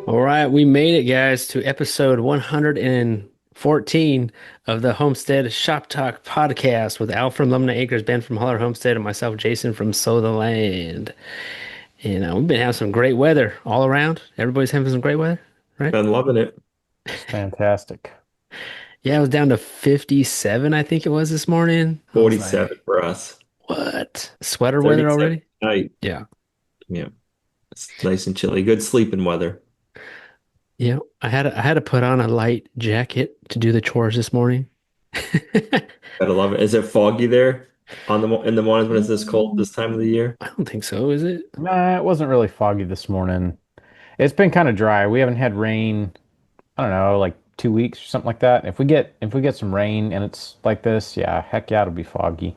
All right, we made it, guys, to episode 114 of the Homestead Shop Talk podcast with Al from Lumina Acres, Ben from Holler Homestead, and myself, Jason from Sow the Land. And we've been having some great weather all around. Everybody's having some great weather, right? Been loving it. It's fantastic. Yeah, it was down to 57, I think it was this morning. I was like, 47 for us. what? Sweater weather 37 already? night. Yeah. Yeah. It's nice and chilly. Good sleeping weather. Yeah. I had to put on a light jacket to do the chores this morning. Gotta love it. Is it foggy there in the mornings when it's this cold Mm, this time of the year? I don't think so, is it? Nah, it wasn't really foggy this morning. It's been kind of dry. We haven't had rain, I don't know, like 2 weeks or something like that. If we get some rain and it's like this, yeah, heck yeah, it'll be foggy.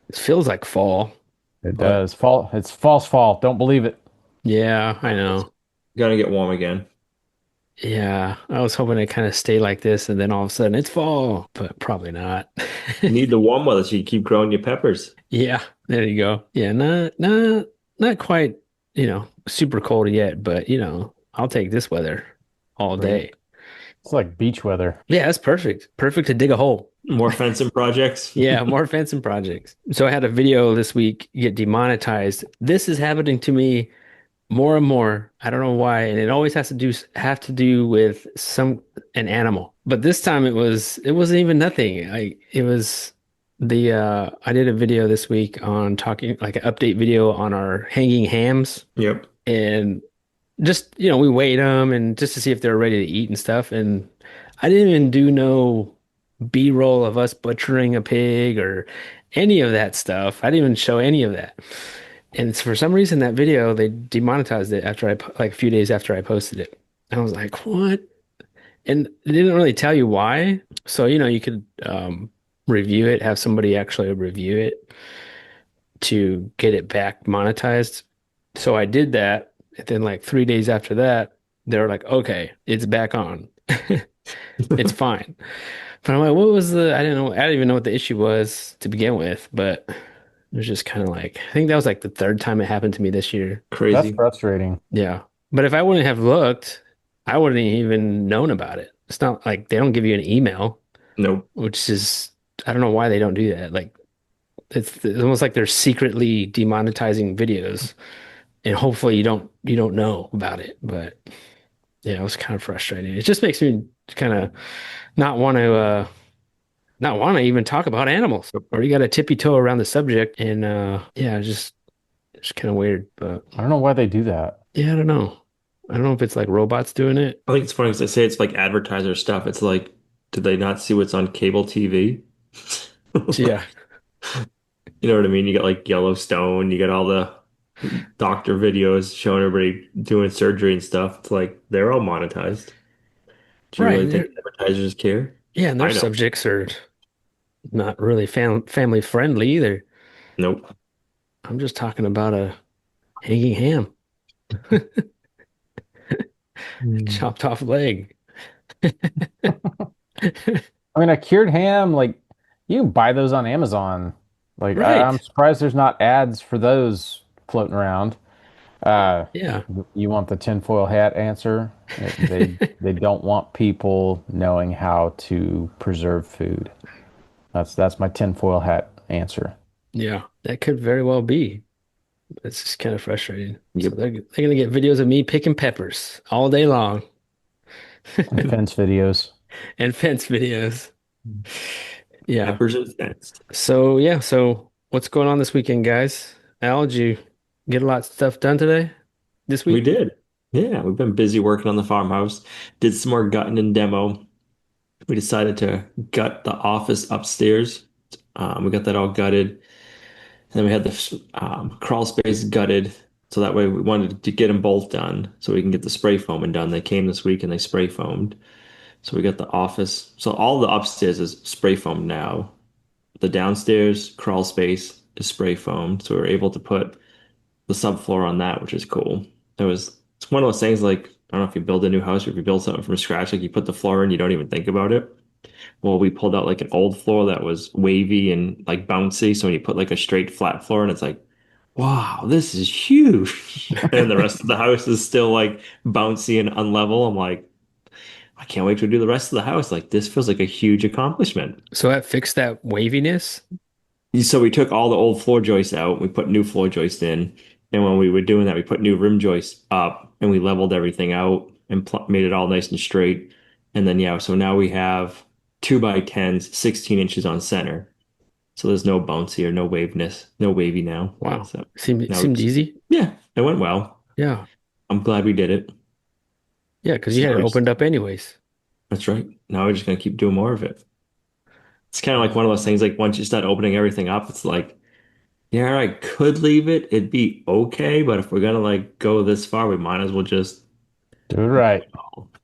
It feels like fall, It but does. Fall. It's false fall. Don't believe it. yeah, I It's know. gonna get warm again. Yeah, I was hoping to kind of stay like this and then all of a sudden it's fall, but probably not. You need the warm weather so you keep growing your peppers. Yeah, there you go. Yeah, not quite, super cold yet, but I'll take this weather all Right. day. It's like beach weather. Yeah, that's perfect. Perfect to dig a hole. More fencing projects. Yeah, more fencing projects. So I had a video this week get demonetized. This is happening to me more and more. I don't know why, and it always has to do with an animal. But this time it wasn't even nothing. I did a video this week on talking like an update video on our hanging hams Yep. and just we weighed them and just to see if they were ready to eat and stuff. And I didn't even do no B-roll of us butchering a pig or any of that stuff. I didn't even show any of that. And for some reason, that video they demonetized it after like a few days after I posted it. I was like, what? And it didn't really tell you why. So, you could review it, have somebody actually review it to get it back monetized. So I did that. And then like 3 days after that, they were like, okay, it's back on. It's fine. But I'm like, what was I didn't know, I didn't even know what the issue was to begin with, but it was just kind of like, I think that was like the third time it happened to me this year. That's Crazy. frustrating. Yeah. But if I wouldn't have looked, I wouldn't even known about it. It's not like they don't give you an email, Nope. which is, I don't know why they don't do that. Like it's almost like they're secretly demonetizing videos and hopefully you don't know about it. But yeah, it was kind of frustrating. It just makes me kind of not want to not want to even talk about animals. Or you got to tippy toe around the subject and yeah, it's kind of weird, but I don't know why they do that. yeah, I don't know. I don't know if it's like robots doing it. I think it's funny because they say it's like advertiser stuff. It's like, did they not see what's on cable TV? Yeah. You know what I mean? You got like Yellowstone, you got all the doctor videos showing everybody doing surgery and stuff. It's like they're all monetized. Do you Right. really think advertisers care? Yeah, and their I know. subjects are not really family friendly either. Nope. I'm just talking about a hanging ham, Hmm. chopped off leg. I mean, a cured ham, like you can buy those on Amazon. Like I'm Right. surprised there's not ads for those floating around. Uh, Yeah. you want the tinfoil hat answer? They don't want people knowing how to preserve food. That's my tinfoil hat answer. Yeah. That could very well be. It's just kind of frustrating. So Yep. they're gonna get videos of me picking peppers all day long And fence videos. and fence videos. Yeah. Peppers and fence. So yeah, so what's going on this weekend, guys? Al, did you get a lot of stuff done today? This We week? did. Yeah, we've been busy working on the farmhouse. Did some more gutting and demo. We decided to gut the office upstairs. We got that all gutted. And then we had the crawl space gutted. So that way we wanted to get them both done so we can get the spray foaming done. They came this week and they spray foamed. So we got the office. So all the upstairs is spray foamed now. The downstairs crawl space is spray foamed. So we were able to put the subfloor on that, which is cool. It's one of those things like, I don't know if you build a new house or if you build something from scratch, like you put the floor in, you don't even think about it. Well, we pulled out like an old floor that was wavy and like bouncy. So when you put like a straight flat floor and it's like wow, this is huge. And the rest of the house is still like bouncy and unlevel. I'm like, I can't wait to do the rest of the house. Like this feels like a huge accomplishment. So that fixed that waviness. So we took all the old floor joists out, we put new floor joists in, and when we were doing that, we put new rim joists up and we leveled everything out and pl made it all nice and straight. And then yeah, so now we have 2x10s, 16 inches on center. So there's no bouncy or no waviness, no wavy now. Wow. So now Seemed it's easy. yeah, it went well. Yeah. I'm glad we did it. Yeah, because you So had now it we just, opened up anyways. that's right. Now we're just gonna keep doing more of it. It's kind of like one of those things, like once you start opening everything up, it's like, yeah, I could leave it. It'd be okay, but if we're gonna like go this far, we might as well just Do it right.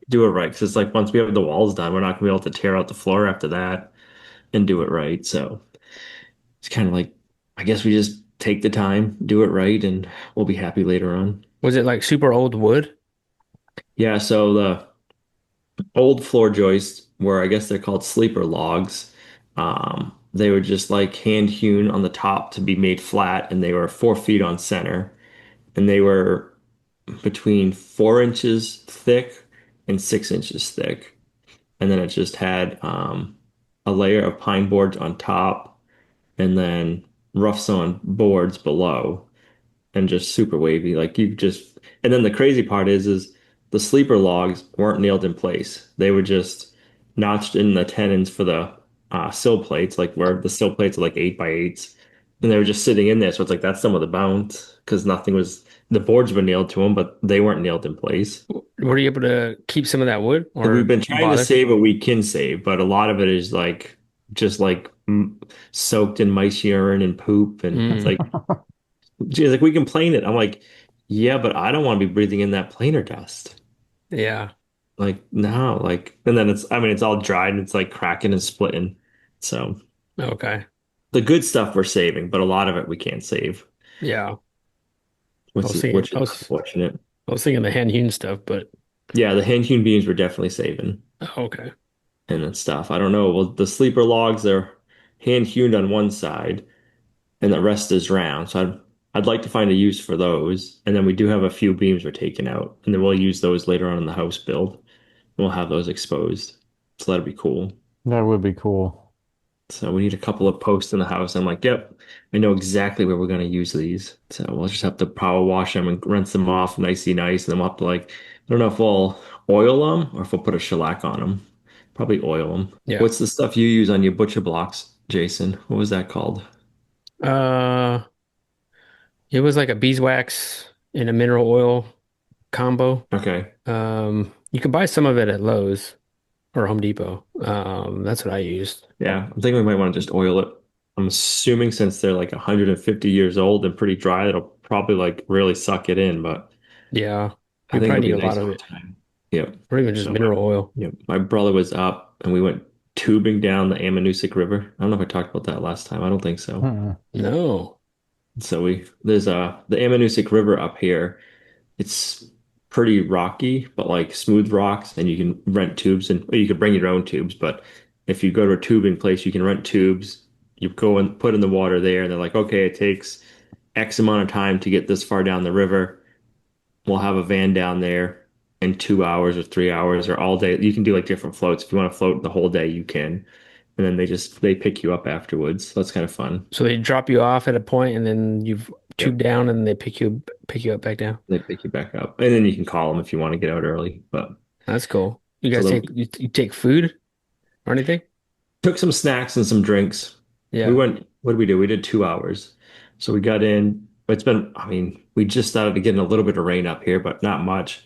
do it right. Because it's like once we have the walls done, we're not gonna be able to tear out the floor after that and do it right. So it's kind of like, I guess we just take the time, do it right, and we'll be happy later on. Was it like super old wood? Yeah, so the old floor joists were, I guess they're called sleeper logs. They were just like hand hewn on the top to be made flat, and they were 4 feet on center, and they were between 4 inches thick and 6 inches thick. And then it just had a layer of pine boards on top, and then rough sawn boards below and just super wavy. Like you just, and then the crazy part is the sleeper logs weren't nailed in place. They were just notched in the tenons for the sill plates, like where the sill plates are like 8x8s, and they were just sitting in there. So it's like that's some of the bounce because nothing was. The boards were nailed to them, but they weren't nailed in place. Were you able to keep some of that wood And we've or been you trying to bother? save what we can save, but a lot of it is like just like soaked in mice urine and poop, and it's Mm, like she's like, we can plane it. I'm like, yeah, but I don't want to be breathing in that planer dust. yeah. Like, no, like, and then it's, I mean, it's all dried and it's like cracking and splitting. So Okay. the good stuff we're saving, but a lot of it we can't save, Yeah. which is, which is unfortunate. I was thinking the hand hewn stuff, but Yeah, the hand hewn beams we're definitely saving okay. and then stuff. I don't know. Well, the sleeper logs, they're hand hewn on one side and the rest is round. So I'd like to find a use for those. And then we do have a few beams we're taking out, and then we'll use those later on in the house build. We'll have those exposed. So that'll be cool. That would be cool. So we need a couple of posts in the house. I'm like, yep, I know exactly where we're going to use these. So we'll just have to power wash them and rinse them off nicey nice. And then we'll have to like, I don't know if we'll oil them or if we'll put a shellac on them. Probably oil them. Yeah. What's the stuff you use on your butcher blocks, Jason? What was that called? Uh, it was like a beeswax and a mineral oil combo. Okay. You can buy some of it at Lowe's or Home Depot. That's what I used. Yeah, I'm thinking we might want to just oil it. I'm assuming since they're like 150 years old and pretty dry, it'll probably like really suck it in, but Yeah. I We think probably it'll need be a lot nice of over it, time. Yep. or even just So mineral oil. yep, my brother was up and we went tubing down the Ammonoosuc River. I don't know if I talked about that last time. I don't think so. Mm-mm. No. So we there's the Ammonoosuc River up here. It's pretty rocky, but like smooth rocks, and you can rent tubes and or you could bring your own tubes. But if you go to a tubing place, you can rent tubes. You go and put in the water there, and they're like, okay, it takes X amount of time to get this far down the river. We'll have a van down there in 2 hours or 3 hours or all day. You can do like different floats. If you want to float the whole day, you can. And then they pick you up afterwards. So that's kind of fun. So they drop you off at a point and then you've tubed Yep. down and they pick you up back down. They pick you back up. And then you can call them if you want to get out early. But That's cool. You so guys they'll you take food or anything? took some snacks and some drinks. We Yeah. went, what did we do? We did 2 hours. So we got in. It's been, I mean, we just started getting a little bit of rain up here, but not much.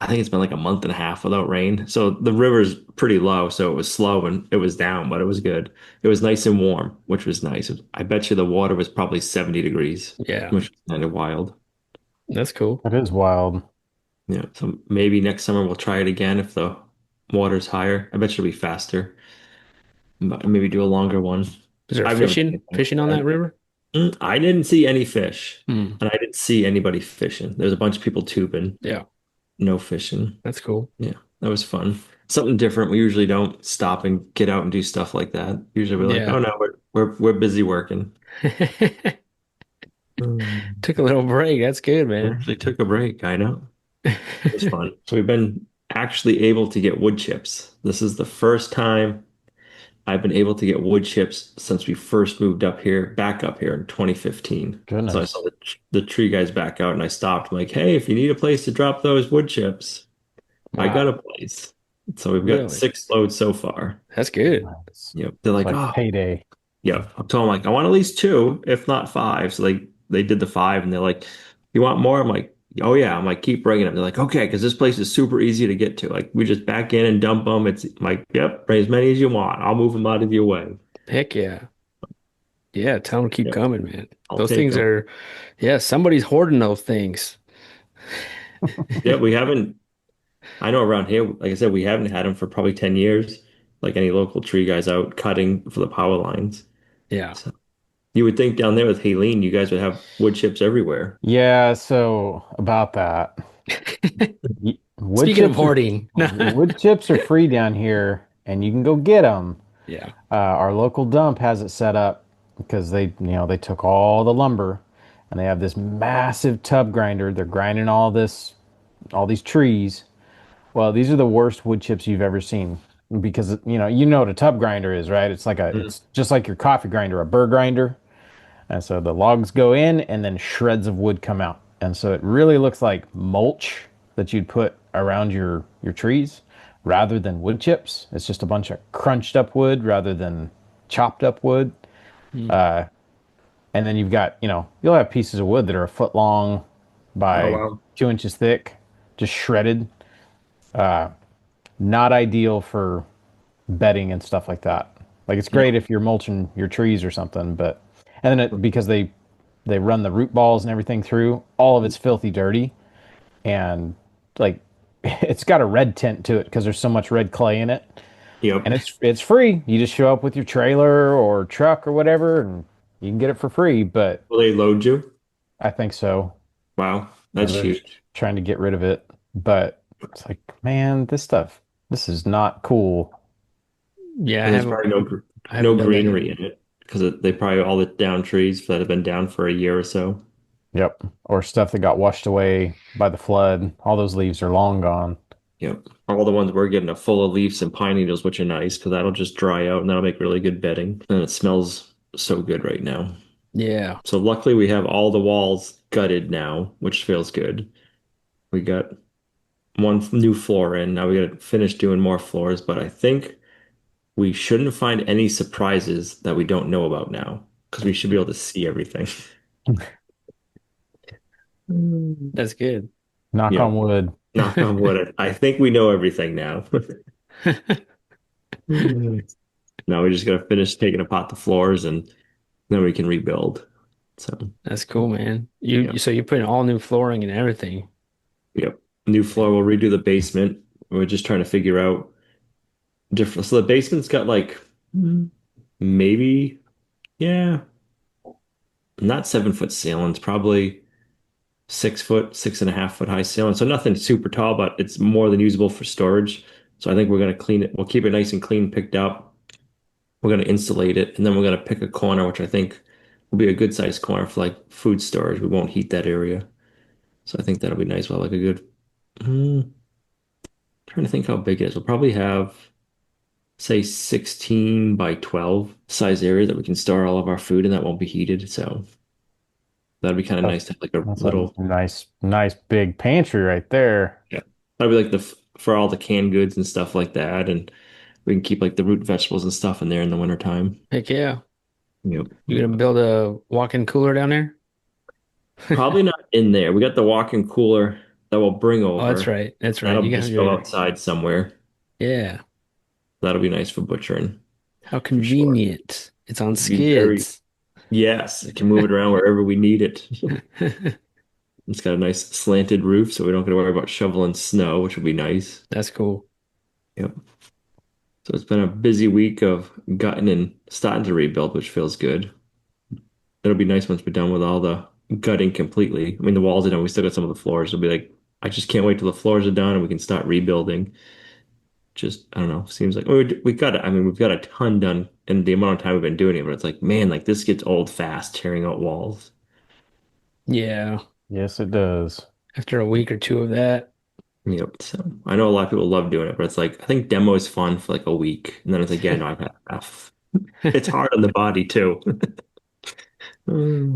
I think it's been like a month and a half without rain. So the river's pretty low, so it was slow and it was down, but it was good. It was nice and warm, which was nice. I bet you the water was probably 70 degrees, Yeah. which was kind of wild. That's cool. That is wild. Yeah. So maybe next summer we'll try it again if the water's higher. I bet you it'll be faster, but maybe do a longer one. Is there I've never done anything like fishing on that that. river? I didn't see any fish, Hmm. and I didn't see anybody fishing. There's a bunch of people tubing, Yeah. no fishing. That's cool. Yeah, that was fun. Something different. We usually don't stop and get out and do stuff like that. Usually we're like, oh Yeah. no, we're busy working. Mm. Took a little break. That's good, I man. actually took a break. I know. It was fun. So we've been actually able to get wood chips. This is the first time I've been able to get wood chips since we first moved up here, back up here in 2015. So I saw Goodness. the tree guys back out and I stopped. I'm like, hey, if you need a place to drop those wood chips, I got a Wow. place. So we've got Really? 6 loads so far. That's good. Nice. Yep. They're It's like, like oh, payday. yeah. I told them like I want at least two, if not five. So they did the five, and they're like, "You want more?" I'm like, "Oh yeah." I'm like, "Keep bringing them." They're like, "Okay," because this place is super easy to get to. Like we just back in and dump them. It's like, "Yep, bring as many as you want. I'll move them out of your way." Heck yeah. Yeah, tell them to keep Yep, coming, man. I'll Those take things them. are, yeah, somebody's hoarding those things. Yeah, we haven't. I know around here, like I said, we haven't had them for probably 10 years. Like any local tree guys out cutting for the power lines. Yeah. So you would think down there with Helene, you guys would have wood chips everywhere. Yeah, so about that. Speaking of hoarding. Wood chips are free down here and you can go get them. Yeah. Our local dump has it set up because they took all the lumber and they have this massive tub grinder. They're grinding all these trees. Well, these are the worst wood chips you've ever seen because you know what a tub grinder is, right? Mhm. It's just like your coffee grinder, a burr grinder. And so the logs go in and then shreds of wood come out. And so it really looks like mulch that you'd put around your trees rather than wood chips. It's just a bunch of crunched up wood rather than chopped up wood. Mm. And then you'll have pieces of wood that are a foot long Oh by wow. 2 inches thick, just shredded. Not ideal for bedding and stuff like that. Like it's great No. if you're mulching your trees or something, but and then because they run the root balls and everything through, all of it's filthy dirty and like it's got a red tint to it because there's so much red clay in it. Yep. And it's free. You just show up with your trailer or truck or whatever and you can get it for free, but Will they load you? I think so. Wow, that's They're just huge. trying to get rid of it. But it's like, man, this is not cool. Yeah, And there's probably I haven't no done that yet. greenery in it because they probably all the down trees that have been down for a year or so. Yep. Or stuff that got washed away by the flood. All those leaves are long gone. Yep. All the ones we're getting are full of leaves and pine needles, which are nice because that'll just dry out and that'll make really good bedding. And it smells so good right now. Yeah. So luckily we have all the walls gutted now, which feels good. We got one new floor in. Now we got to finish doing more floors, but I think we shouldn't find any surprises that we don't know about now because we should be able to see everything. Mm. That's good. Knock Yep. on wood. Knock on wood. I think we know everything now. Now we just gotta finish taking apart the floors and then we can rebuild. So, That's cool, man. yeah. So you put in all new flooring and everything. Yep. New floor, we'll redo the basement. We're just trying to figure out different. So the basement's got like maybe, yeah, not 7 foot ceilings, probably 6 foot, 6.5 foot high ceiling. So nothing super tall, but it's more than usable for storage. So I think we're gonna clean it. We'll keep it nice and clean, picked up. We're gonna insulate it, and then we're gonna pick a corner, which I think will be a good sized corner for like food storage. We won't heat that area. So I think that'll be nice. Well, like a good, trying to think how big it is. We'll probably have, say, 16 by 12 size area that we can store all of our food and that won't be heated. So that'd be kind of That's nice to have like a that's a little, nice big pantry right there. yeah, that'd be like for all the canned goods and stuff like that. And we can keep like the root vegetables and stuff in there in the wintertime. Heck yeah. Yep. You gonna build a walk-in cooler down there? Probably not in there. We got the walk-in cooler that we'll bring Oh, that's over. right. That's right. That'll You got just go your, outside somewhere. yeah. That'll be nice for butchering How for sure. convenient. It's on Be very, skids. yes, it can move it around wherever we need it. It's got a nice slanted roof, so we don't got to worry about shoveling snow, which would be nice. That's cool. Yep. So it's been a busy week of gutting and starting to rebuild, which feels good. It'll be nice once we're done with all the gutting completely. I mean, the walls are done. We still got some of the floors. It'll be like, I just can't wait till the floors are done and we can start rebuilding. Just, I don't know, seems like we got it. I mean, we've got a ton done in the amount of time we've been doing it, but it's like, man, like this gets old fast, tearing out walls. Yeah. Yes, it does. After a week or two of that. Yep. So I know a lot of people love doing it, but it's like I think demo is fun for like a week, and then it's like, yeah, no, I've had enough. It's hard on the body too.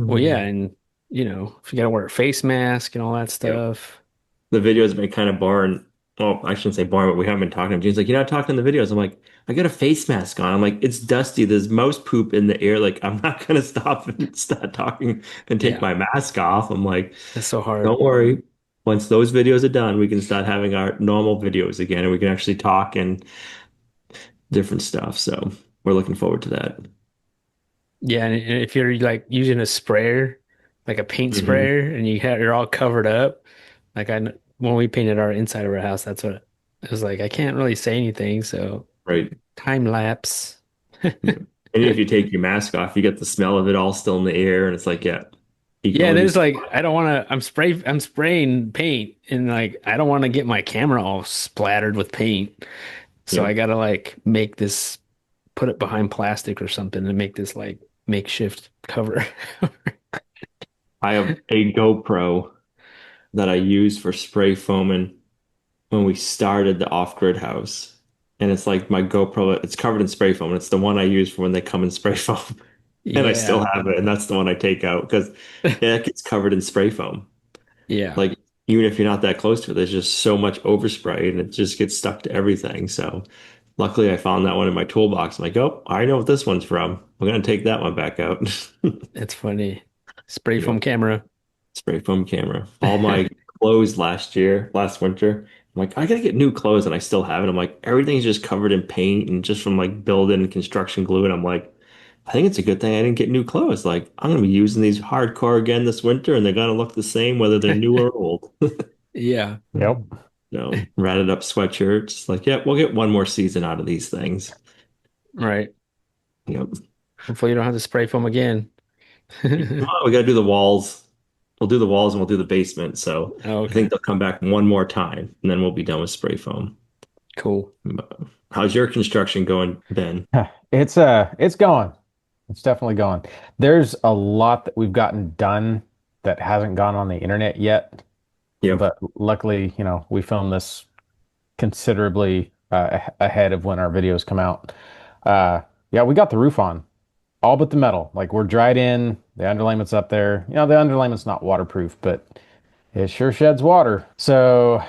Well, yeah, Mm. and if you gotta wear a face mask and all that Yep. stuff. The videos have been kind of boring. Well, I shouldn't say boring, but we haven't been talking to him. Jane's like, you're not talking in the videos. I'm like, I got a face mask on. I'm like, it's dusty. There's mouse poop in the air. Like, I'm not gonna stop and start talking and take Yeah, my mask off. I'm like, that's so hard. don't worry. Once those videos are done, we can start having our normal videos again, and we can actually talk and different stuff. So we're looking forward to that. Yeah, and if you're like using a sprayer, like a paint Hmm. sprayer, and you're all covered up, like when we painted our inside of our house, that's what it was like. I can't really say anything, so Right. time lapse. Yeah. And if you take your mask off, you get the smell of it all still in the air, and it's like, yeah, you can Yeah, only do there's so like much. I don't want to. I'm spraying paint, and like I don't want to get my camera all splattered with paint. So I Yep. gotta like make this, put it behind plastic or something to make this like makeshift cover. I have a GoPro that I used for spray foaming when we started the off-grid house. And it's like my GoPro, it's covered in spray foam. And it's the one I use for when they come in spray foam. And I still Yeah. have it. And that's the one I take out because it gets covered in spray foam. Yeah, Like, even if you're not that close to it, there's just so much overspray and it just gets stuck to everything. So luckily I found that one in my toolbox. I'm like, oh, I know what this one's from. I'm gonna take that one back out. it's funny. Spray foam Yep. camera. Spray foam camera. All my clothes last winter. I'm like, I gotta get new clothes, and I still have it. I'm like, everything's just covered in paint and just from like building and construction glue. And I'm like, I think it's a good thing I didn't get new clothes. Like, I'm gonna be using these hardcore again this winter, and they're gonna look the same whether they're new or old. Yeah, Yep. So, ratted up sweatshirts. Like, yeah, we'll get one more season out of these things. right. Yep. Hopefully you don't have to spray foam again. Oh, we gotta do the walls. We'll do the walls and we'll do the basement. So Oh, I think okay. they'll come back one more time, and then we'll be done with spray foam. Cool. How's your construction going, Ben? It's going. It's definitely going. There's a lot that we've gotten done that hasn't gone on the internet yet, Yep. but luckily, we filmed this considerably ahead of when our videos come out. Yeah, we got the roof on, all but the metal. Like we're dried in, the underlayment's up there. The underlayment's not waterproof, but it sure sheds water. So,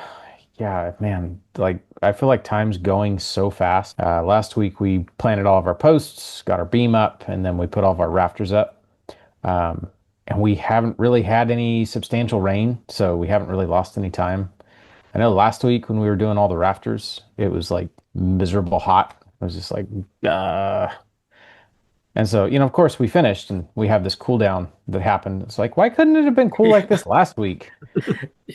yeah, man, like I feel like time's going so fast. Last week we planted all of our posts, got our beam up, and then we put all of our rafters up. Um, and we haven't really had any substantial rain, so we haven't really lost any time. I know last week when we were doing all the rafters, it was like miserable hot. It was just like, uh. And so, of course we finished and we have this cool down that happened. It's like, why couldn't it have been cool like Yeah. this last week?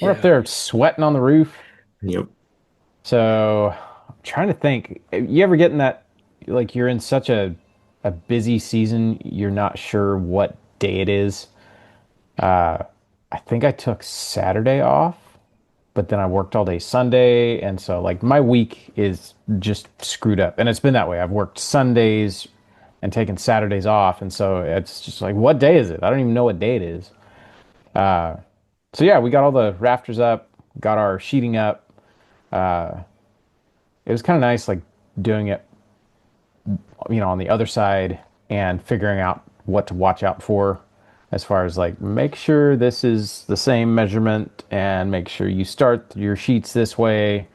We're up Yeah. there sweating on the roof. Yep. So I'm trying to think. You ever get in that, like you're in such a busy season, you're not sure what day it is. Uh, I think I took Saturday off, but then I worked all day Sunday, and so like my week is just screwed up, and it's been that way. I've worked Sundays and taken Saturdays off, and so it's just like, what day is it? I don't even know what day it is. So yeah, we got all the rafters up, got our sheeting up. It was kind of nice, like doing it, on the other side and figuring out what to watch out for as far as like make sure this is the same measurement and make sure you start your sheets this way.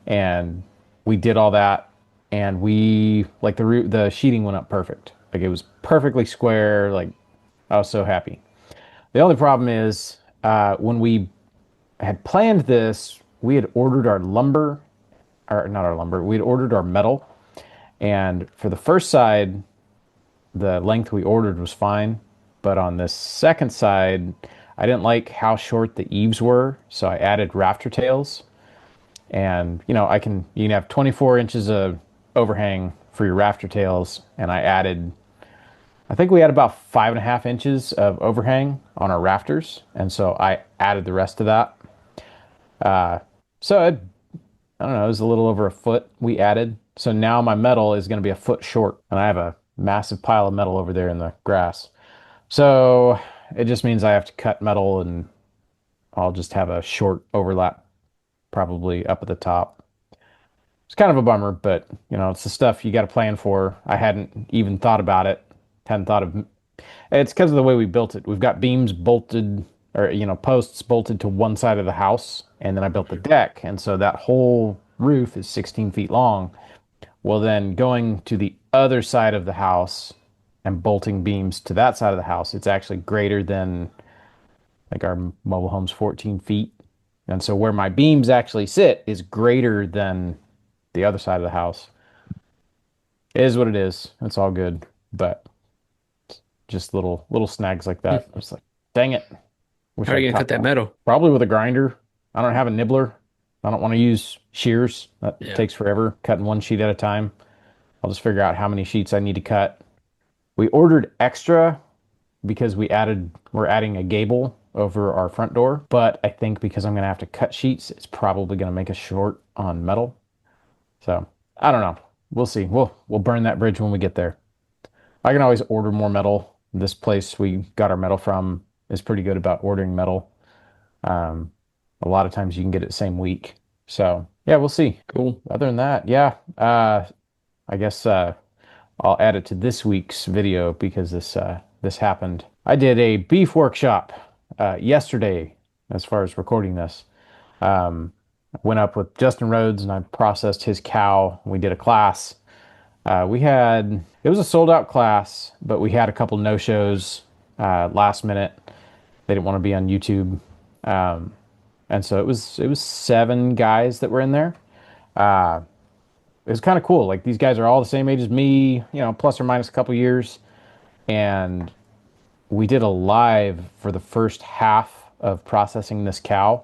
And we did all that, and we like the sheeting went up perfect. Like it was perfectly square. Like I was so happy. The only problem is when we had planned this, we had ordered our lumber, or not our lumber, we had ordered our metal. And for the first side, the length we ordered was fine. But on this second side, I didn't like how short the eaves were. So I added rafter tails. And, you can have 24 inches of overhang for your rafter tails. And I think we had about 5.5 inches of overhang on our rafters. And so I added the rest of that. So I don't know, it was a little over a foot we added. So now my metal is going to be a foot short, and I have a massive pile of metal over there in the grass. So It just means I have to cut metal and I'll just have a short overlap probably up at the top. It's kind of a bummer, but it's the stuff you got to plan for. I hadn't even thought about it. Hadn't thought of it's because of the way we built it. We've got beams bolted or posts bolted to one side of the house, and then I built the Mhm. deck, and so that whole roof is 16 feet long. Well, then going to the other side of the house and bolting beams to that side of the house, it's actually greater than like our mobile home's 14 feet. And so where my beams actually sit is greater than the other side of the house. It is what it is. It's all good. But just little snags like that. I was like, dang it. Wish How are you I'd gonna cut caught that that. metal? Probably with a grinder. I don't have a nibbler. I don't want to use shears. That Yeah, takes forever, cutting one sheet at a time. I'll just figure out how many sheets I need to cut. We ordered extra because we're adding a gable over our front door, but I think because I'm gonna have to cut sheets, it's probably gonna make us short on metal. So I don't know. We'll see. We'll burn that bridge when we get there. I can always order more metal. This place we got our metal from is pretty good about ordering metal. Um, a lot of times you can get it the same week. So yeah, we'll see. cool. Other than that, yeah, I guess I'll add it to this week's video because this happened. I did a beef workshop yesterday as far as recording this. Um, I went up with Justin Rhodes and I processed his cow. We did a class. It was a sold out class, but we had a couple no shows last minute. They didn't want to be on YouTube. Um, and so it was 7 guys that were in there. Uh, it was kind of cool. Like these guys are all the same age as me, plus or minus a couple years. And we did a live for the first half of processing this cow.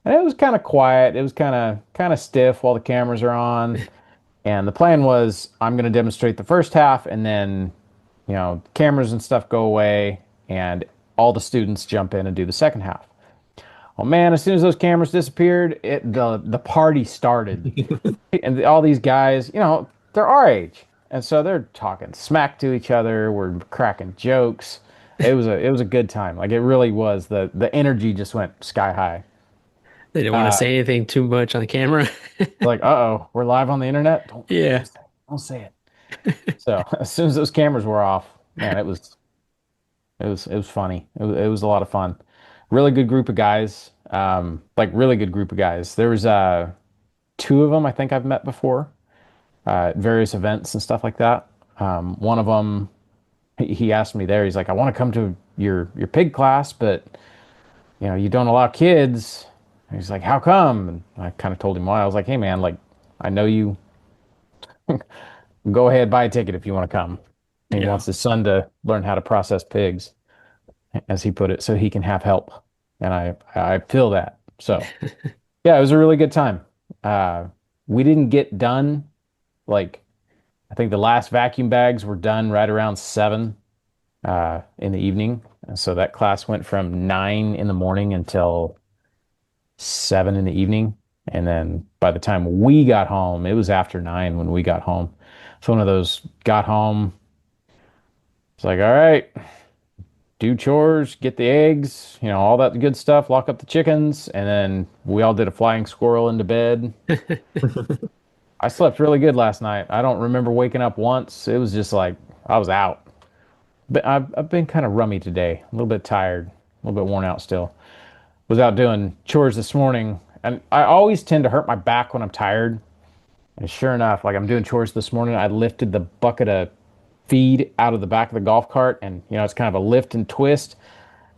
And it was kind of quiet. It was kind of stiff while the cameras are on. And the plan was I'm going to demonstrate the first half and then, cameras and stuff go away and all the students jump in and do the second half. Oh man, as soon as those cameras disappeared, the party started. And all these guys, they're our age. And so they're talking smack to each other, we're cracking jokes. It was a good time. Like it really was. The energy just went sky high. They didn't want to Uh say anything too much on the camera. like, uh-oh, we're live on the internet. Don't Yeah. say it. Don't say it. So as soon as those cameras were off, man, it was funny. It was a lot of fun. Really good group of guys. Like really good group of guys. There was 2 of them I think I've met before at various events and stuff like that. One of them, he asked me there. He's like, I want to come to your pig class, but you don't allow kids. And he's like, how come? And I kind of told him why. I was like, hey man, like I know you. Go ahead, buy a ticket if you want to come. He Yeah. wants his son to learn how to process pigs, as he put it, so he can have help. And I feel that. So yeah, it was a really good time. Uh, we didn't get done like I think the last vacuum bags were done right around 7 in the evening. And so that class went from 9 in the morning until 7 in the evening. And then by the time we got home, it was after 9 when we got home. So one of those got home. It's like, all right, do chores, get the eggs, all that good stuff, lock up the chickens. And then we all did a flying squirrel into bed. I slept really good last night. I don't remember waking up once. It was just like I was out. But I've been kind of rummy today, a little bit tired, a little bit worn out still. Was out doing chores this morning, and I always tend to hurt my back when I'm tired. And sure enough, like I'm doing chores this morning, I lifted the bucket of feed out of the back of the golf cart, and it's kind of a lift and twist.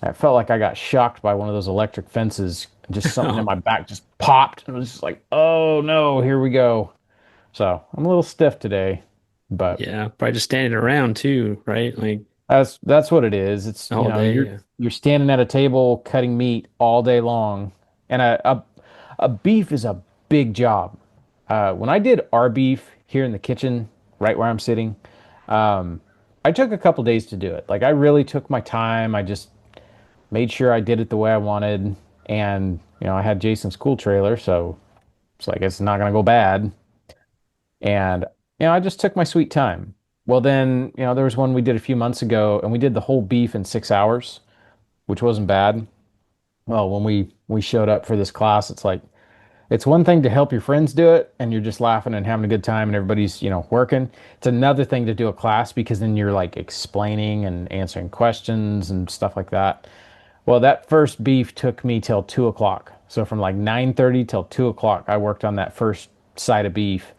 And it felt like I got shocked by one of those electric fences. Just something in Oh, my back just popped. And it was just like, oh no, here we go. So I'm a little stiff today, but yeah. Probably just standing around too, right? Like that's what it is. It's all day. Yeah. you're standing at a table cutting meat all day long, and a beef is a big job. When I did our beef here in the kitchen, right where I'm sitting, um, I took a couple days to do it. Like I really took my time. I just made sure I did it the way I wanted, and I had Jason's cool trailer, so it's like it's not gonna go bad. And I just took my sweet time. Well, then there was one we did a few months ago, and we did the whole beef in 6 hours. which wasn't bad. Well, when we showed up for this class, it's like it's one thing to help your friends do it and you're just laughing and having a good time and everybody's, working. It's another thing to do a class because then you're like explaining and answering questions and stuff like that. Well, that first beef took me till 2 o'clock. So from like 9:30 till 2 o'clock, I worked on that first side of beef.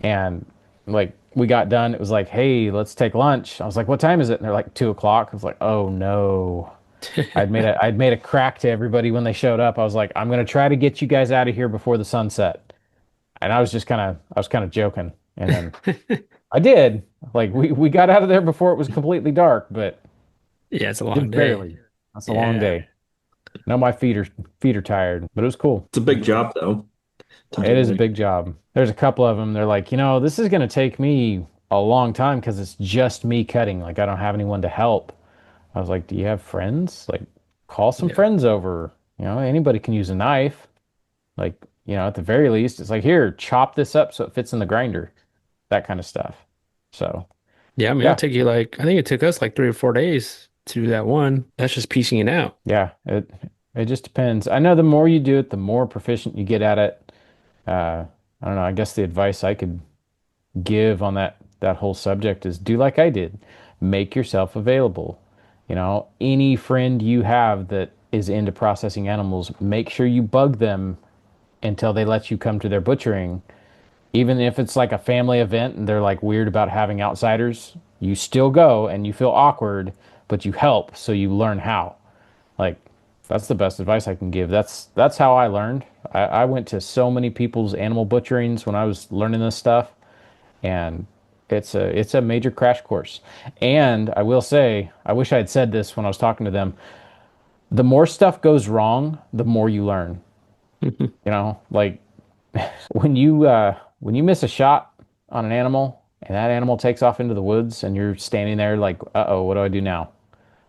And like we got done, it was like, hey, let's take lunch. I was like, what time is it? And they're like 2 o'clock. I was like, oh no. I'd made a crack to everybody when they showed up. I was like, I'm gonna try to get you guys out of here before the sunset. And I was kind of joking. And then I did. Like we got out of there before it was completely dark, but Yeah, it's a long just day. barely. That's a long Yeah. day. Now my feet are tired, but it was cool. It's a It was big cool. job though. It is a Touching big job. There's a couple of them. They're like, this is going to take me a long time because it's just me cutting. Like, I don't have anyone to help. I was like, do you have friends? Like, call some Yeah. friends over. Anybody can use a knife. Like, at the very least, it's like, here, chop this up so it fits in the grinder. That kind of stuff. So, Yeah, I mean, it'll yeah, take you like, I think it took us like 3 or 4 days to do that one. That's just piecing it out. yeah, it just depends. I know the more you do it, the more proficient you get at it. I don't know. I guess the advice I could give on that whole subject is do like I did. Make yourself available. Any friend you have that is into processing animals, make sure you bug them until they let you come to their butchering. Even if it's like a family event and they're like weird about having outsiders, you still go and you feel awkward, but you help so you learn how. Like that's the best advice I can give. That's how I learned. I went to so many people's animal butcherings when I was learning this stuff and it's a major crash course. And I will say, I wish I had said this when I was talking to them. The more stuff goes wrong, the more you learn. Like when you miss a shot on an animal and that animal takes off into the woods and you're standing there like, uh-oh, what do I do now?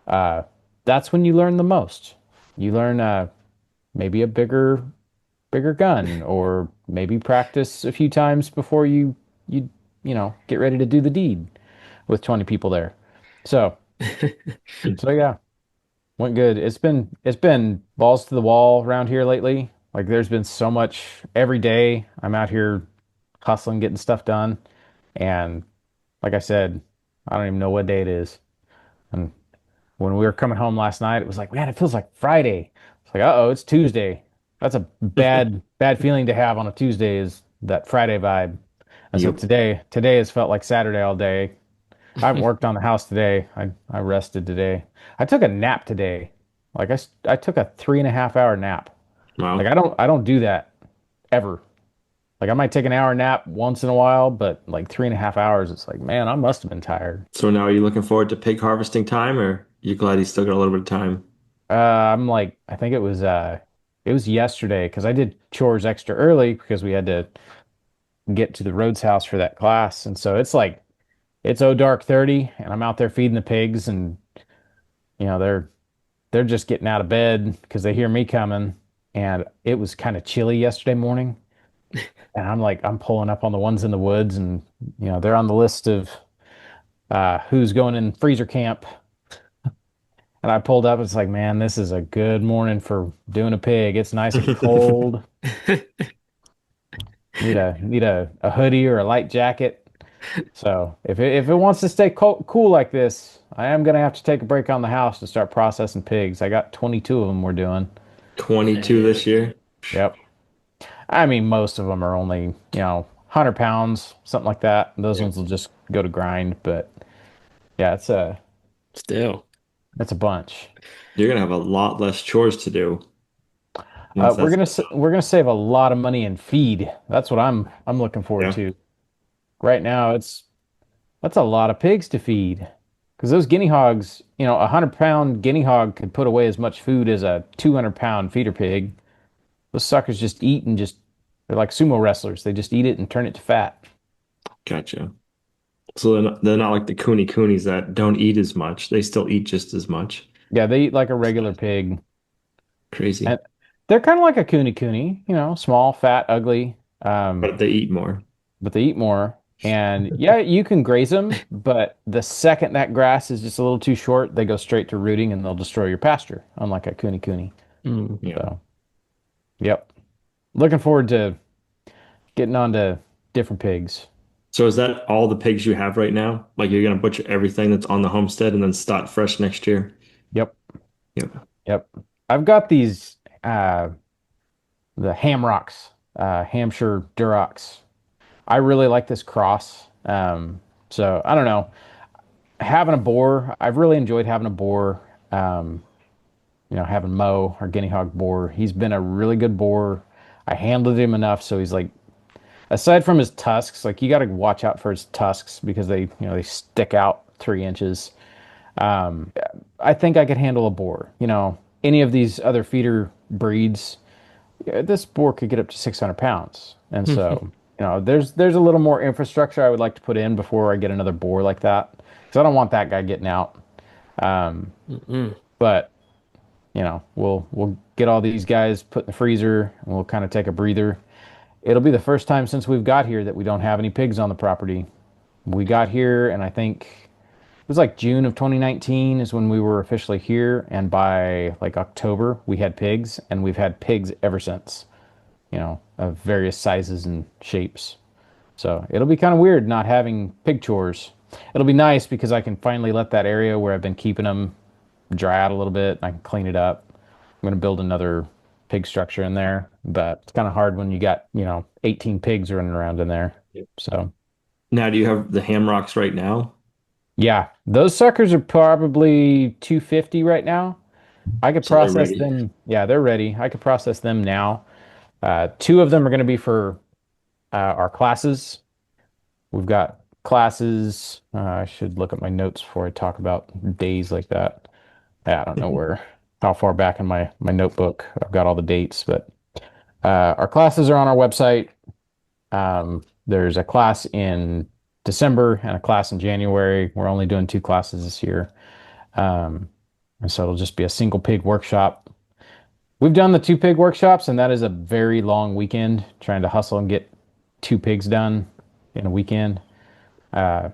Uh, that's when you learn the most. You learn maybe a bigger gun or maybe practice a few times before you get ready to do the deed with 20 people there. So, so yeah, went good. It's been balls to the wall around here lately. Like there's been so much every day. I'm out here hustling, getting stuff done. And like I said, I don't even know what day it is. And when we were coming home last night, it was like, man, it feels like Friday. It's like, uh-oh, it's Tuesday. That's a bad feeling to have on a Tuesday is that Friday vibe. And so Yep. today has felt like Saturday all day. I haven't worked on the house today. I rested today. I took a nap today. Like I took a 3.5 hour nap. Like Wow. I don't do that ever. Like I might take an hour nap once in a while, but like 3.5 hours, it's like, man, I must have been tired. So now are you looking forward to pig harvesting time, or you glad you still got a little bit of time? I'm like, I think it was yesterday because I did chores extra early because we had to get to the Rhodes house for that class. And so it's like it's oh dark 30 and I'm out there feeding the pigs and they're just getting out of bed because they hear me coming. And it was kind of chilly yesterday morning. And I'm pulling up on the ones in the woods and they're on the list of who's going in freezer camp. And I pulled up, it's like, man, this is a good morning for doing a pig. It's nice and cold. Need a hoodie or a light jacket. So if it wants to stay cool like this, I am gonna have to take a break on the house to start processing pigs. I got 22 of them we're doing. 22 this Dang. year. Yep. I mean, most of them are only, 100 pounds, something like that. Those Yeah. ones will just go to grind, but yeah, Still. it's a bunch. You're gonna have a lot less chores to do once We're that's gonna all s- done. we're gonna save a lot of money in feed. That's what I'm looking forward Yeah. to. Right now, that's a lot of pigs to feed. Because those guinea hogs, a 100-pound guinea hog could put away as much food as a 200-pound feeder pig. Those suckers just eat and they're like sumo wrestlers. They just eat it and turn it to fat. Gotcha. So they're not like the coonies that don't eat as much. They still eat just as much. Yeah, they eat like a regular pig. Crazy. And they're kind of like a cooney, small, fat, ugly. But they eat more. But they eat more. And yeah, you can graze them, but the second that grass is just a little too short, they go straight to rooting and they'll destroy your pasture, unlike a cooney cooney. Mm. Yeah. So, yep. Looking forward to getting on to different pigs. So is that all the pigs you have right now? Like you're gonna butcher everything that's on the homestead and then start fresh next year? Yep. Yeah. Yep. I've got these the Hamrocks, Hampshire Durocs. I really like this cross. So I don't know. Having a boar, I've really enjoyed having a boar. Um, having Mo, our guinea hog boar. He's been a really good boar. I handled him enough so he's like, aside from his tusks, like you got to watch out for his tusks because they stick out 3 inches. I think I could handle a boar. Any of these other feeder breeds, yeah, this boar could get up to 600 pounds. And so, there's a little more infrastructure I would like to put in before I get another boar like that. Because I don't want that guy getting out. Um, Mm-mm. but we'll get all these guys put in the freezer and we'll kind of take a breather. It'll be the first time since we've got here that we don't have any pigs on the property. We got here, and I think it was like June of 2019 is when we were officially here, and by like October we had pigs, and we've had pigs ever since, of various sizes and shapes. So it'll be kind of weird not having pig chores. It'll be nice because I can finally let that area where I've been keeping them dry out a little bit. And I can clean it up. I'm going to build another pig structure in there, but it's kind of hard when you got, 18 pigs running around in there. Yeah. So, Now, do you have the ham rocks right now? yeah, those suckers are probably 250 right now. I could So they're process ready. them. Yeah, they're ready. I could process them now. Two of them are going to be for our classes. We've got classes. I should look at my notes before I talk about days like that. I don't know how far back in my notebook I've got all the dates, but our classes are on our website. There's a class in December and a class in January. We're only doing two classes this year. Um, and so it'll just be a single pig workshop. We've done the two pig workshops, and that is a very long weekend trying to hustle and get two pigs done in a weekend. Uh,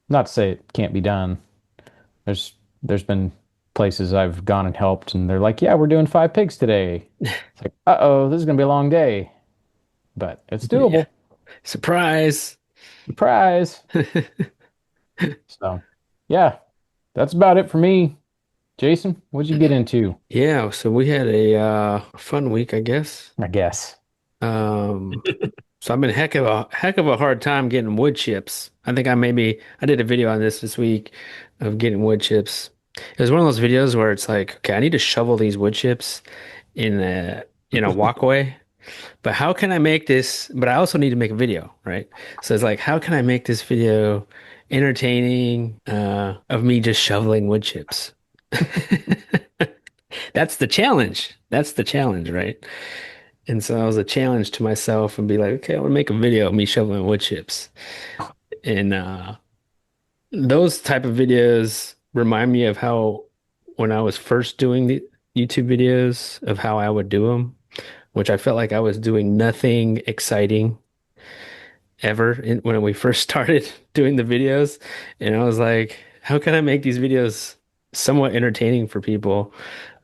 Not to say it can't be done. There's been places I've gone and helped, and they're like, "Yeah, we're doing 5 pigs today." It's like, "Uh-oh, this is gonna be a long day," but it's Yeah. doable. Surprise. Surprise! So, yeah, that's about it for me. Jason, what'd you get into? Yeah, so we had a fun week, I guess. I guess. Um, so I've been heck of a hard time getting wood chips. I think I did a video on this week of getting wood chips. It was one of those videos where it's like, okay, I need to shovel these wood chips in a walkway, but how can I make this? But I also need to make a video, right? So it's like, how can I make this video entertaining of me just shoveling wood chips? That's the challenge. That's the challenge, right? And so I was a challenge to myself and be like, okay, I want to make a video of me shoveling wood chips. And those type of videos remind me of how when I was first doing the YouTube videos of how I would do them, which I felt like I was doing nothing exciting ever when we first started doing the videos. And I was like, how can I make these videos somewhat entertaining for people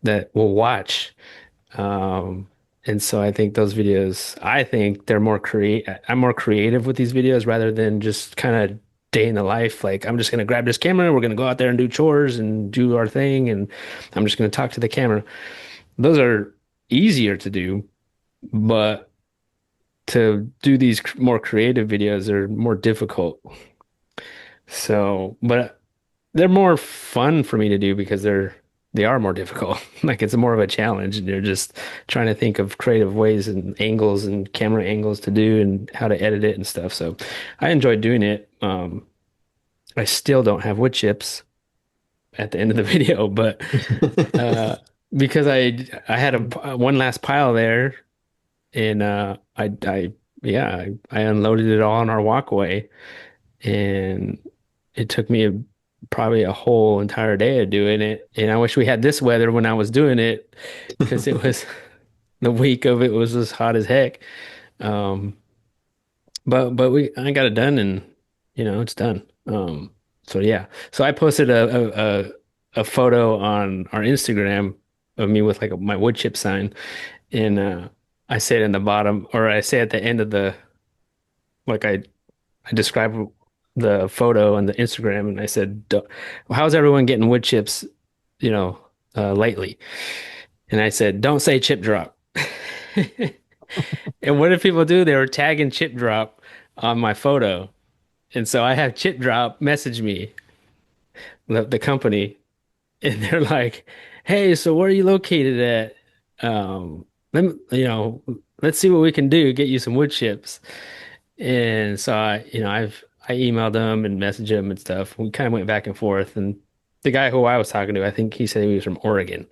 that will watch? Um, and so I think those videos, I think they're I'm more creative with these videos rather than just kind of day in the life. Like, I'm just going to grab this camera, we're going to go out there and do chores and do our thing, and I'm just going to talk to the camera. Those are easier to do, but to do these more creative videos are more difficult. So, but they're more fun for me to do because they are more difficult. Like it's more of a challenge. They're just trying to think of creative ways and angles and camera angles to do and how to edit it and stuff. So I enjoyed doing it. I still don't have wood chips at the end of the video, but uh, because I had one last pile there and I yeah I unloaded it all on our walkway and it took me probably a whole entire day of doing it. And I wish we had this weather when I was doing it because it was the week of it was as hot as heck. Um, but I got it done and it's done. So yeah. So I posted a photo on our Instagram of me with like my wood chip sign and I say it in the bottom or I say at the end of the like I describe the photo on the Instagram and I said, how's everyone getting wood chips, you know, lately? And I said, don't say chip drop. And what did people do? They were tagging chip drop on my photo. And so I have Chip Drop message me, the company, and they're like, "Hey, so where are you located at? Let me, let's see what we can do, get you some wood chips." And so I emailed them and messaged them and stuff. We kind of went back and forth, and the guy who I was talking to, I think he said he was from Oregon.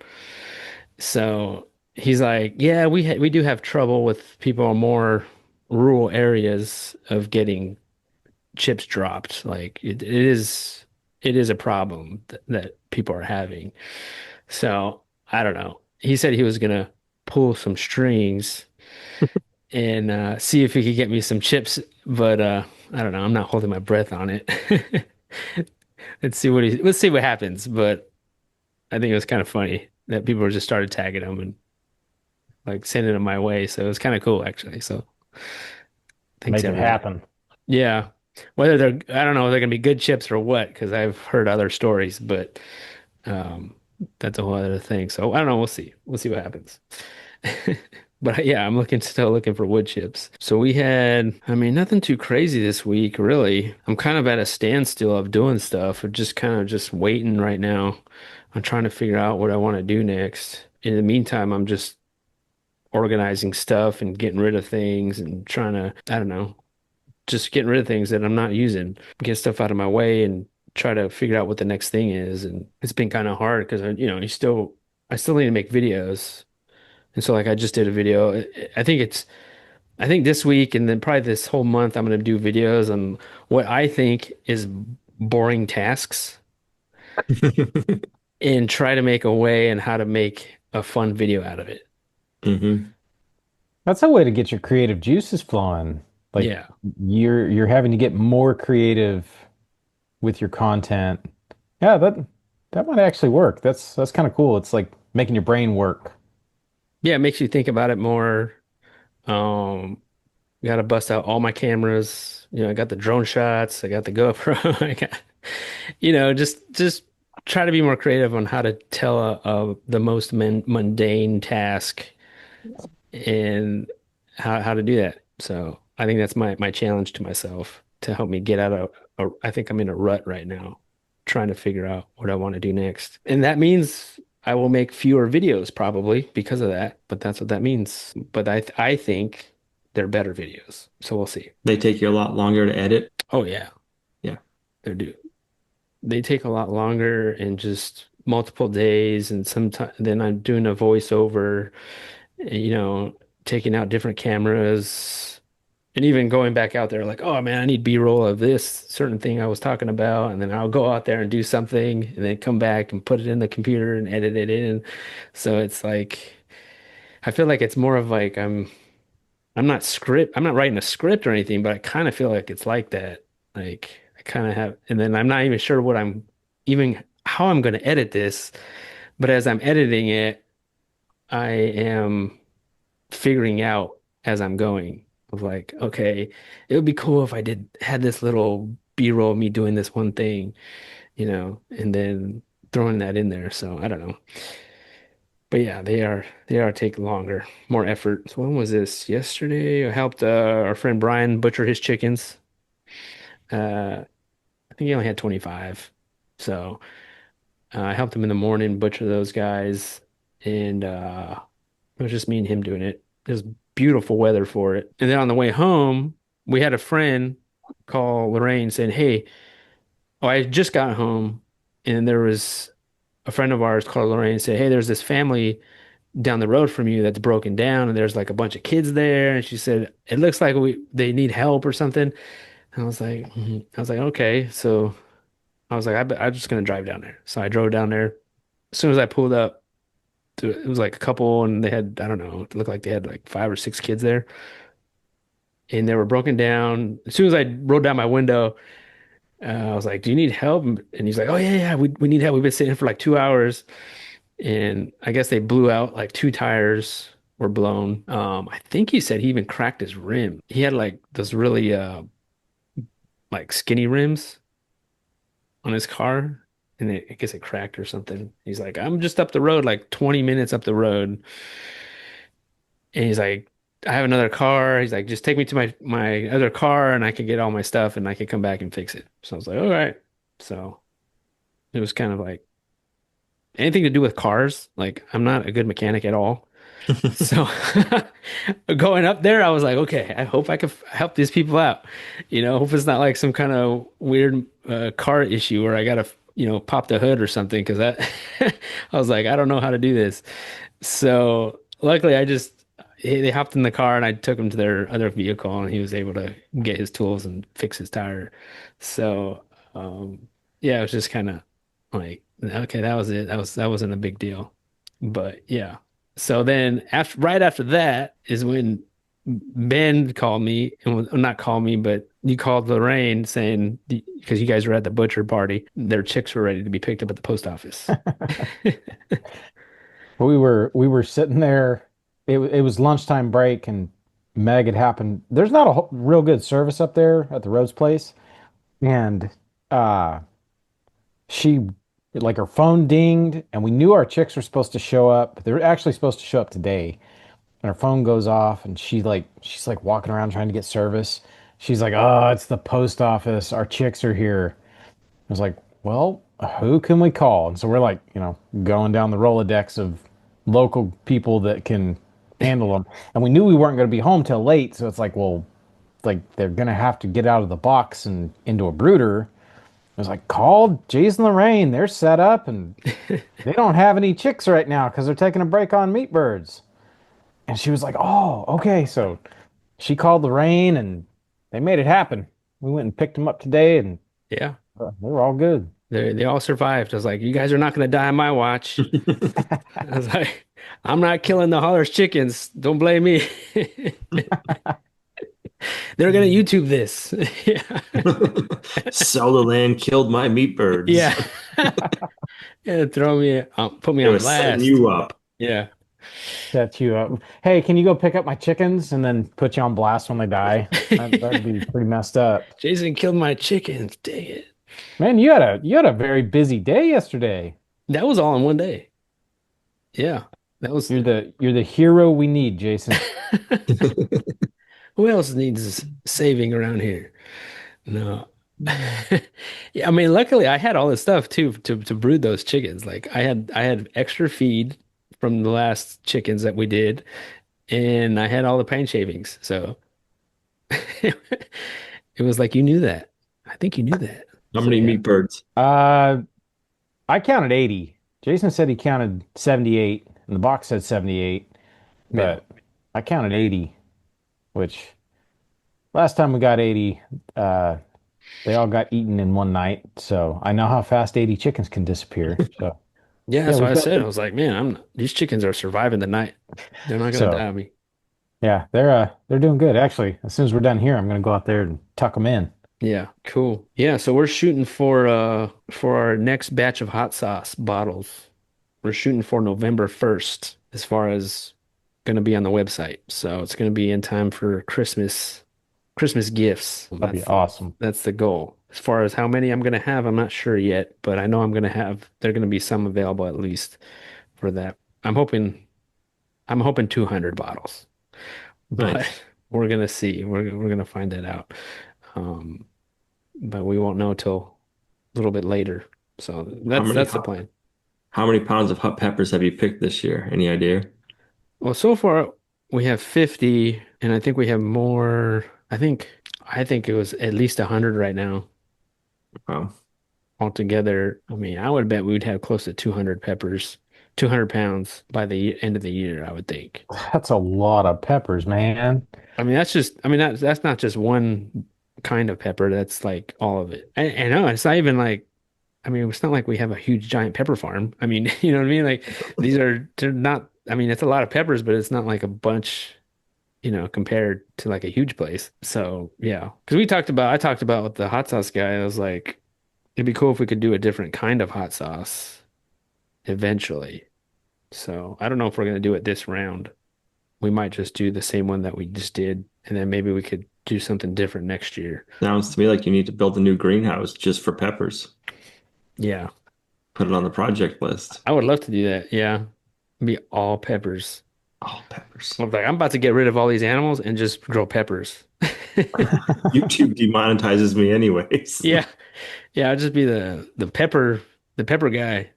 So he's like, "Yeah, we do have trouble with people in more rural areas of getting chips dropped. Like it is a problem that people are having. So I don't know. He said he was gonna pull some strings and see if he could get me some chips, but I don't know. I'm not holding my breath on it. Let's see what happens. But I think it was kind of funny that people just started tagging him and like sending them my way. So it was kind of cool actually. So thanks Make it everybody. happen. Yeah. I don't know if they're gonna be good chips or what, because I've heard other stories, but um, that's a whole other thing. So I don't know. We'll see. We'll see what happens. But yeah, still looking for wood chips. So I mean, nothing too crazy this week, really. I'm kind of at a standstill of doing stuff, or just kind of just waiting right now. I'm trying to figure out what I want to do next. In the meantime, I'm just organizing stuff and getting rid of things and trying to, I don't know, just getting rid of things that I'm not using, get stuff out of my way and try to figure out what the next thing is. And it's been kind of hard because I still need to make videos. And so like I just did a video. I think this week and then probably this whole month I'm going to do videos on what I think is boring tasks and try to make a way and how to make a fun video out of it. Hmm. That's a way to get your creative juices flowing. Like Yeah. you're having to get more creative with your content. Yeah, that might actually work. That's kind of cool. It's like making your brain work. Yeah, it makes you think about it more. Um, Got to bust out all my cameras. I got the drone shots. I got the GoPro. I got, just try to be more creative on how to tell the most mundane task and how to do that. So I think that's my challenge to myself to help me get out of. I think I'm in a rut right now, trying to figure out what I want to do next, and that means I will make fewer videos probably because of that. But that's what that means. But I think they're better videos, so we'll see. They take you a lot longer to edit. Oh yeah, Yeah. they do. They take a lot longer and just multiple days, and sometimes then I'm doing a voiceover, you know, taking out different cameras. And even going back out there, like, oh man, I need B-roll of this certain thing I was talking about. And then I'll go out there and do something and then come back and put it in the computer and edit it in. So it's like, I feel like it's more of like I'm not writing a script or anything, but I kind of feel like it's like that. Like I kind of have, and then I'm not even sure even how I'm going to edit this. But as I'm editing it, I am figuring out as I'm going of like, okay, it would be cool if I had this little B-roll of me doing this one thing, and then throwing that in there. So I don't know. But yeah, they are take longer, more effort. So when was this? Yesterday, I helped our friend Brian butcher his chickens. I think he only had 25. So I helped him in the morning butcher those guys, and it was just me and him doing it. It was beautiful weather for it. And then on the way home, we had a friend call Lorraine saying, "Hey, oh, I just got home, and there was a friend of ours called Lorraine and said, 'Hey, there's this family down the road from you that's broken down, and there's like a bunch of kids there.'" And she said, "It looks like they need help or something." And I was like, I was like, okay. So I was like, I'm just gonna drive down there. So I drove down there. As soon as I pulled up, it was like a couple, and they had, I don't know, it looked like they had like 5 or 6 kids there. and they were broken down. As soon as I rolled down my window, I was like, "Do you need help?" And he's like, "Oh yeah, yeah, we need help. We've been sitting here for like 2 hours." And I guess they blew out like two tires were blown. I think he said he even cracked his rim. He had like those really like skinny rims on his car, and I guess it cracked or something. He's like, I'm just up the road, like 20 minutes up the road, and he's like, I have another car. He's like, just take me to my other car, and I can get all my stuff, and I can come back and fix it. So I was like, all right. So it was kind of like anything to do with cars. Like I'm not a good mechanic at all. So going up there, I was like, okay, I hope I can help these people out. Hope it's not like some kind of weird car issue where I gotta, pop the hood or something. Because that, I was like, I don't know how to do this. So luckily, they hopped in the car and I took him to their other vehicle and he was able to get his tools and fix his tire. So yeah, it was just kind of like, okay, that was it. That wasn't a big deal. But yeah. So then right after that is when Ben called me and not called me, but you called Lorraine saying because you guys were at the butcher party, their chicks were ready to be picked up at the post office. We were sitting there. It was lunchtime break, and Meg had happened. There's not a real good service up there at the Rose Place, and uh, she like her phone dinged, and we knew our chicks were supposed to show up. They were actually supposed to show up today, and her phone goes off, and she's like walking around trying to get service. She's like, "Oh, it's the post office. Our chicks are here." I was like, well, who can we call? And so we're like, going down the Rolodex of local people that can handle them. And we knew we weren't going to be home till late. So it's like, well, like they're going to have to get out of the box and into a brooder. I was like, call Jason Lorraine. They're set up and they don't have any chicks right now because they're taking a break on meat birds. And she was like, oh, okay. So she called Lorraine and they made it happen. We went and picked them up today and Yeah. they were all good. They all survived. I was like, you guys are not going to die on my watch. I was like, I'm not killing the Holler's chickens. Don't blame me. They're going to YouTube this. Yeah. Sell the land killed my meat birds. Yeah. Yeah. Put me They on were setting blast. you up. Yeah. Set you up. Hey, can you go pick up my chickens and then put you on blast when they die? That'd be pretty messed up. Jason killed my chickens. Dang it. Man, you had a very busy day yesterday. That was all in one day. Yeah. That was You're the hero we need, Jason. who else needs saving around here? No. Yeah, I mean, luckily I had all this stuff too to brood those chickens. Like I had extra feed from the last chickens that we did, and I had all the paint shavings. So it was like you knew that. I think you knew that. How So many yeah. meat birds? Uh, I counted 80. Jason said he counted 78, and the box said 78, Yeah. but I counted 80, which last time we got 80, uh, they all got eaten in one night. So I know how fast 80 chickens can disappear. So Yeah, yeah, that's what we've I got said. I was like, man, these chickens are surviving the night. They're not gonna so. die on me. Yeah, they're doing good. Actually, as soon as we're done here, I'm gonna go out there and tuck them in. Yeah, cool. Yeah, so we're shooting for our next batch of hot sauce bottles. We're shooting for November 1st as far as gonna be on the website. So it's gonna be in time for Christmas gifts. That'd be awesome. That's the goal. As far as how many I'm gonna have, I'm not sure yet, but I know there are gonna be some available at least for that. I'm hoping 200 bottles, but Nice. we're gonna see. We're gonna find that out. Um, but we won't know till a little bit later. So How many that's the hot, plan. how many pounds of hot peppers have you picked this year? Any idea? Well, so far we have 50, and I think we have more. I think it was at least 100 right now Wow. altogether. I mean, I would bet we would have close to 200 peppers, 200 pounds by the end of the year, I would think. That's a lot of peppers, man. I mean, that's not just one kind of pepper. That's like all of it. And no, it's not even like, I mean, it's not like we have a huge giant pepper farm. I mean, you know what I mean? Like they're not, I mean, it's a lot of peppers, but it's not like a bunch, compared to like a huge place. So yeah, because I talked about with the hot sauce guy. I was like, it'd be cool if we could do a different kind of hot sauce eventually. So I don't know if we're gonna do it this round. We might just do the same one that we just did, and then maybe we could do something different next year. Sounds to me like you need to build a new greenhouse just for peppers. Yeah, Put it on the project list. I would love to do that. Yeah, be all peppers. Oh, peppers. I'm like, I'm about to get rid of all these animals and just grow peppers. YouTube demonetizes me anyways. Yeah, yeah, I'll just be the pepper guy.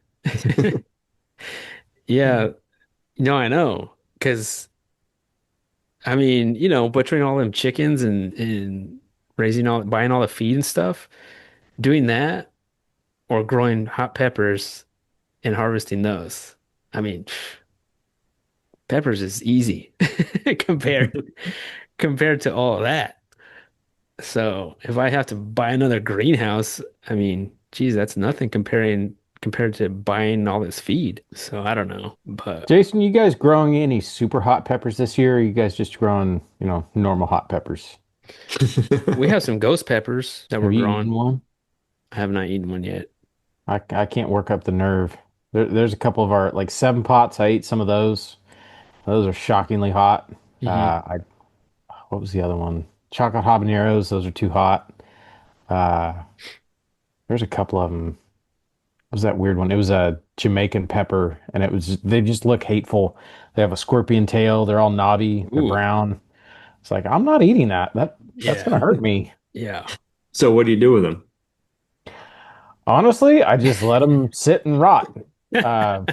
Yeah, no, I know. Because I mean, butchering all them chickens and buying all the feed and stuff, doing that or growing hot peppers and harvesting those. I mean, peppers is easy compared to all of that. So if I have to buy another greenhouse, I mean, geez, that's nothing compared to buying all this feed. So I don't know, but Jason, you guys growing any super hot peppers this year? Or are you guys just growing, normal hot peppers? we have some ghost peppers that we're Have you growing. eaten one? I have not eaten one yet. I can't work up the nerve. There's a couple of our like 7 pots. I ate some of those. Those are shockingly hot. Hmm. I what was the other one? Chocolate habaneros. Those are too hot. Uh, there's a couple of them. What was that weird one? It was a Jamaican pepper, and they just look hateful. They have a scorpion tail. They're all knobby. They're Ooh, brown. It's like I'm not eating that. That's yeah, gonna hurt me. yeah. So what do you do with them? Honestly, I just let them sit and rot. Uh,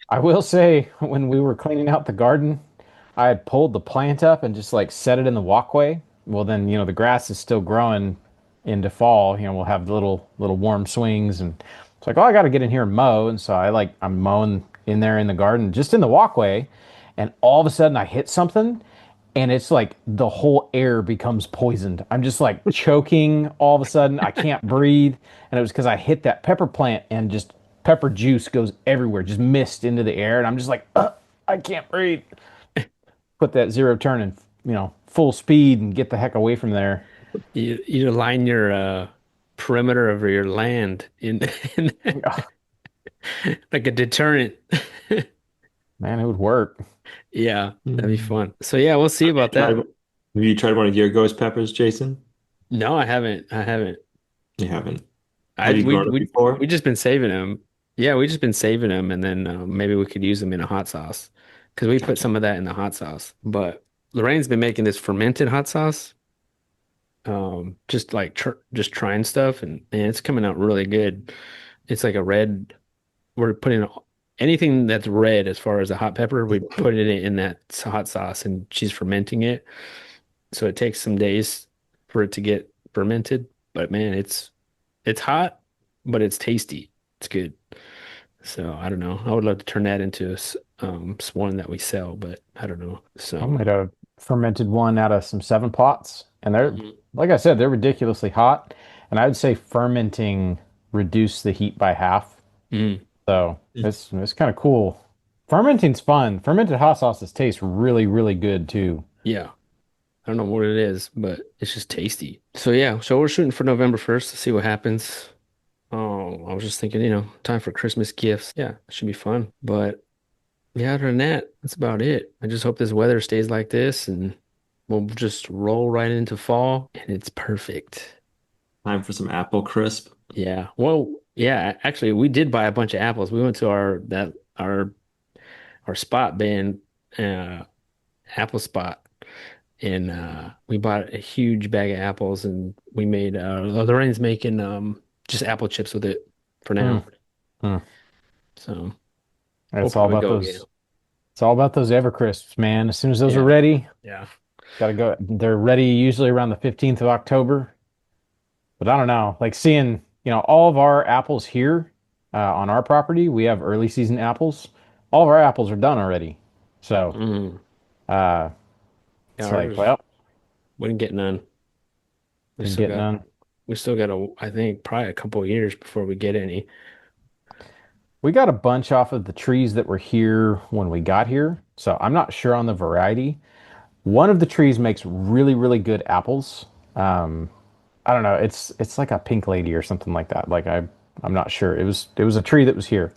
I will say, when we were cleaning out the garden, I had pulled the plant up and just like set it in the walkway. Well, then, the grass is still growing into fall. We'll have little warm swings, and it's like, oh, I got to get in here and mow. And so I'm mowing in there in the garden, just in the walkway, and all of a sudden I hit something, and it's like the whole air becomes poisoned. I'm just like choking all of a sudden. I can't breathe, and it was because I hit that pepper plant, and just pepper juice goes everywhere, just mist into the air, and I'm just like, I can't breathe. Put that zero turn in, full speed and get the heck away from there. You line your perimeter of your land in Oh, like a deterrent. man, it would work. Yeah, that'd be Hmm. fun. So yeah, we'll see Have you about tried, that. have you tried one of your ghost peppers, Jason? No, I haven't. I haven't. You haven't. I Have you we grown it we before? we just been saving them. Yeah, we just been saving them, and then maybe we could use them in a hot sauce because we put Gotcha. some of that in the hot sauce. But Lorraine's been making this fermented hot sauce, just like just trying stuff, and man, it's coming out really good. It's like a red. We're putting anything that's red as far as a hot pepper, we put it in that hot sauce, and she's fermenting it. So it takes some days for it to get fermented. But man, it's hot, but it's tasty. It's good. So I don't know. I would love to turn that into one that we sell, but I don't know. I So made a fermented one out of some 7 pots, and they're, mhm. like I said, they're ridiculously hot. And I would say fermenting reduced the heat by half. Mm, So it's kind of cool. Fermenting's fun. Fermented hot sauces taste really, really good too. yeah. I don't know what it is, but it's just tasty. So yeah, so we're shooting for November 1st to see what happens. Oh, I was just thinking, time for Christmas gifts. Yeah, it should be fun. But yeah, other than that, that's about it. I just hope this weather stays like this and we'll just roll right into fall and it's perfect. Time for some apple crisp. Yeah. Well, yeah, actually we did buy a bunch of apples. We went to our spot band apple spot and we bought a huge bag of apples and we made Lorraine's making just apple chips with it for Mm, now. mm. So we'll It's all probably about go again. those. It's all about those Evercrisps, man. As soon as those are Yeah. ready, Yeah. gotta go. They're ready usually around the 15th of October. But I don't know, like seeing, all of our apples here on our property, we have early season apples. All of our apples are done already. So Mm. uh, Yeah, it's like, ours well, we didn't get none. We didn't still get got none. we still got I think probably a couple of years before we get any. We got a bunch off of the trees that were here when we got here. So I'm not sure on the variety. One of the trees makes really, really good apples. Um, I don't know. It's like a pink lady or something like that. I'm not sure. It was a tree that was here.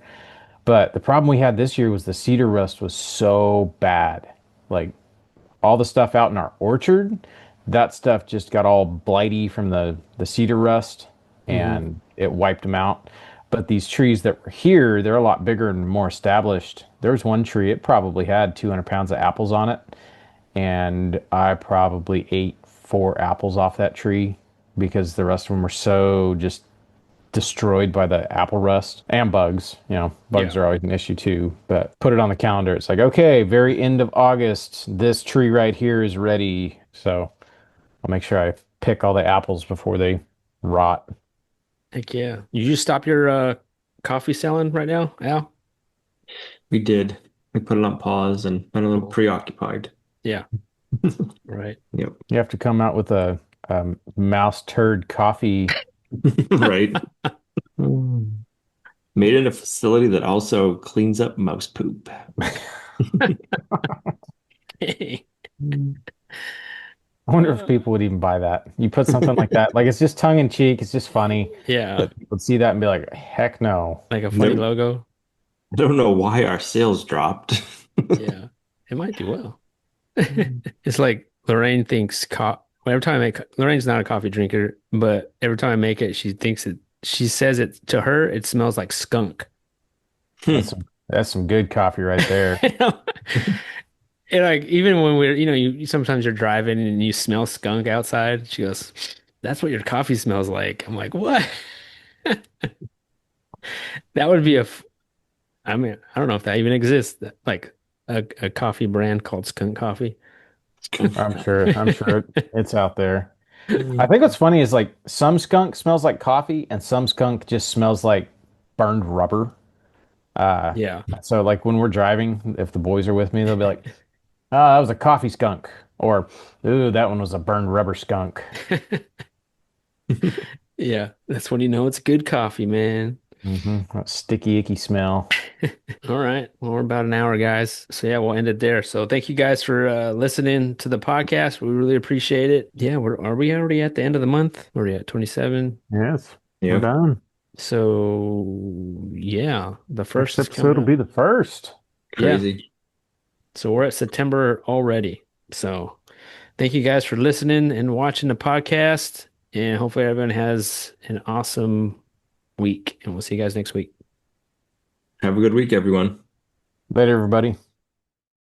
But the problem we had this year was the cedar rust was so bad. Like all the stuff out in our orchard, that stuff just got all blighty from the cedar rust Hmm. and it wiped them out. But these trees that were here, they're a lot bigger and more established. There was one tree, it probably had 200 pounds of apples on it, and I probably ate 4 apples off that tree because the rest of them were so just destroyed by the apple rust and bugs. Bugs Yeah. are always an issue too. But put it on the calendar. It's like, okay, very end of August, this tree right here is ready. So I'll make sure I pick all the apples before they rot. Heck yeah. You just stop your coffee selling right now, Al? We did. We put it on pause and been a little Cool. preoccupied. Yeah. Right. Yep. You have to come out with a mouse turd coffee. Right. Mm. Made in a facility that also cleans up mouse poop. I wonder if Uh, people would even buy that. You put something like that, like it's just tongue in cheek, it's just funny, yeah. but people would see that and be like, heck no. Like a funny No, logo. I don't know why our sales dropped. Yeah. It might do well. It's like Lorraine thinks every time I make Lorraine's not a coffee drinker, but every time I make it, she says it to her, it smells like skunk. That's some good coffee right there. And like even when we're, you sometimes you're driving and you smell skunk outside. She goes, "That's what your coffee smells like." I'm like, "What?" That would be I mean, I don't know if that even exists. Like a coffee brand called Skunk Coffee. I'm sure it's out there. I think what's funny is like some skunk smells like coffee and some skunk just smells like burned rubber. Uh, Yeah. so like when we're driving, if the boys are with me, they'll be like, "Oh, that was a coffee skunk," or "Ooh, that one was a burned rubber skunk." Yeah, that's when you know it's good coffee, man. That sticky, icky smell. All right. Well, we're about an hour, guys. So yeah, we'll end it there. So thank you guys for listening to the podcast. We really appreciate it. Yeah, are we already at the end of the month? We're at 27. Yes, we're Yep. done. So yeah, the Next first is episode coming will up. be the first. Yeah. Crazy. So we're at September already. So thank you guys for listening and watching the podcast. And hopefully everyone has an awesome week. And we'll see you guys next week. Have a good week, everyone. Later, everybody.